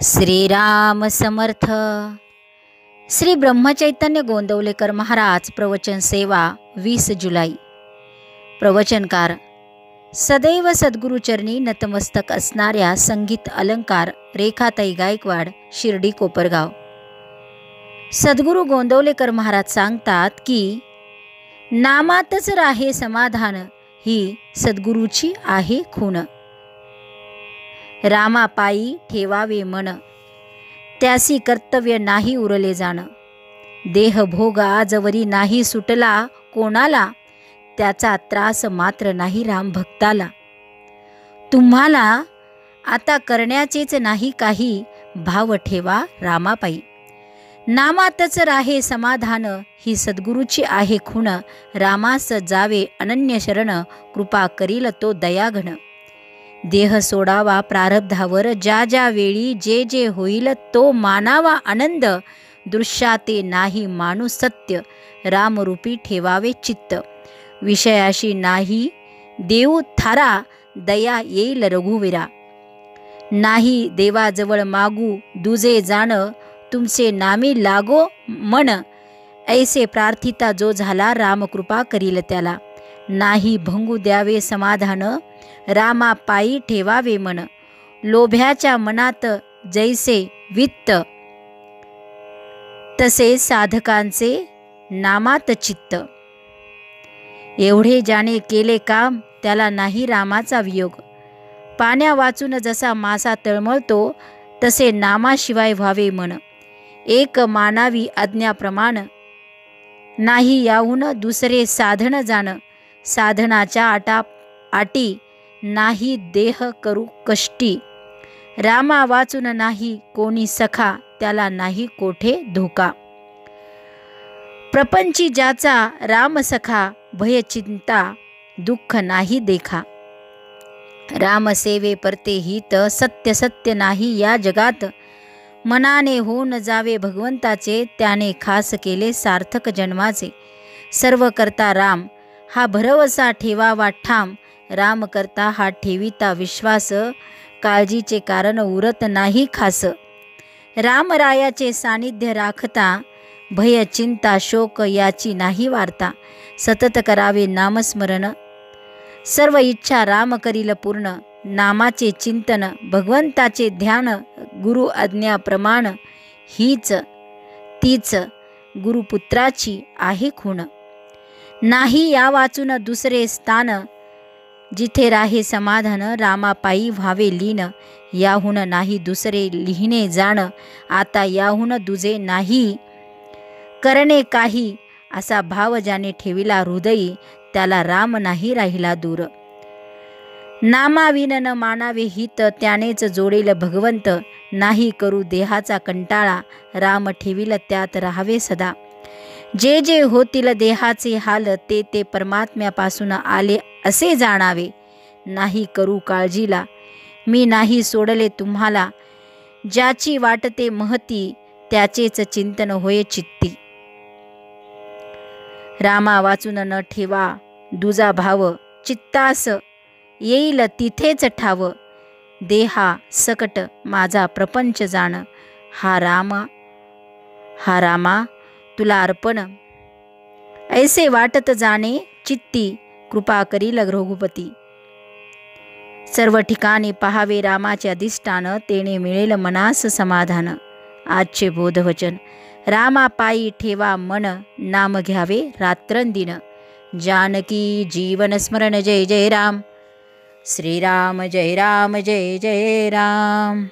श्रीराम समर्थ. श्री ब्रह्मचैतन्य गोंदवलेकर महाराज प्रवचन सेवा 20 जुलै. प्रवचनकार सदैव सद्गुरुचरणी नतमस्तक असणाऱ्या संगीत अलंकार रेखाताई गायकवाड, शिर्डी कोपरगाव. सद्गुरु गोंदवलेकर महाराज सांगतात की नामातच राहे समाधान, ही सद्गुरूची आहे खूण. रामापायी ठेवावे मन, त्यासी कर्तव्य नाही उरले जाण. देहभोग आजवरी नाही सुटला कोणाला, त्याचा त्रास मात्र नाही राम भक्ताला. तुम्हाला आता करण्याचेच नाही काही, भाव ठेवा रामापायी. नामातच राहे समाधान, ही सद्गुरूची आहे खूण. रामास जावे अनन्य शरण, कृपा करील तो दयाघन. देह सोडावा प्रारब्धावर, ज्या ज्या वेळी जे जे होईल तो मानावा आनंद. दृश्याते नाही माणू सत्य, रामरूपी ठेवावे चित्त. विषयाशी नाही देऊ थारा, दया येईल रघुवीरा. नाही देवाजवळ मागू दुजे जाण, तुमचे नामी लागो मन. ऐसे प्रार्थिता जो झाला, रामकृपा करील त्याला. नाही भंगू द्यावे समाधान, रामापायी ठेवावे मन. लोभ्याच्या मनात जैसे वित्त, तसे साधकांचे नामात चित्त. एवढे ज्याने केले काम, त्याला नाही रामाचा वियोग. पाण्या वाचून जसा मासा तळमळतो, तसे नामाशिवाय व्हावे मन. एक मानावी आज्ञाप्रमाण, नाही याहून दुसरे साधन जाण. साधनाच्या आटी नाही देह करू कष्टी. रामा वाचून नाही कोणी सखा, त्याला नाही कोठे धोका. प्रपंची ज्याचा राम सखा, भय चिंता दुःख नाही देखा. राम सेवे परते हित, सत्य सत्य नाही या जगात. मनाने होऊन जावे भगवंताचे, त्याने खास केले सार्थक जन्माचे. सर्व करता राम, हा भरवसा ठेवावा ठाम. राम करता हा ठेविता विश्वास, काळजीचे कारण उरत नाही खास. रामरायाचे सानिध्य राखता, भय चिंता शोक याची नाही वार्ता. सतत करावे नामस्मरण, सर्व इच्छा राम करील पूर्ण. नामाचे चिंतन भगवंताचे ध्यान, गुरु आज्ञा प्रमाण. हीच तीच गुरुपुत्राची आहे खूण. नाही या वाचून दुसरे स्थान, जिथे राहे समाधान. रामापायी व्हावे लीन, याहून नाही दुसरे लिहिणे जाण. आता याहून दुजे नाही करणे काही, असा भाव ज्याने ठेविला हृदयी, त्याला राम नाही राहिला दूर. नामाविन न मानावे हित, त्यानेच जोडेल भगवंत. नाही करू देहाचा कंटाळा, राम ठेविल त्यात राहावे सदा. जे जे होतील देहाचे हाल, ते ते परमात्म्यापासून आले असे जाणावे. नाही करू काळजीला, मी नाही सोडले तुम्हाला. ज्याची वाटते महती, त्याचेच चिंतन होय चित्ती. रामा वाचून न ठेवा दुजा भाव, चित्तास येईल तिथेच ठाव. देहा सकट माझा प्रपंच जाण, हा रामा तुला अर्पण. ऐसे वाटत जाणे चित्ती, कृपा करील रघुपती. सर्व ठिकाणी पहावे रामाचे अधिष्ठान, तेने मिळेल मनास समाधान. आजचे बोधवचन, रामापायी ठेवा मन, नाम घ्यावे रात्रंदिन. जानकी जीवन स्मरण. जय जय राम. श्रीराम जय राम जय जय राम.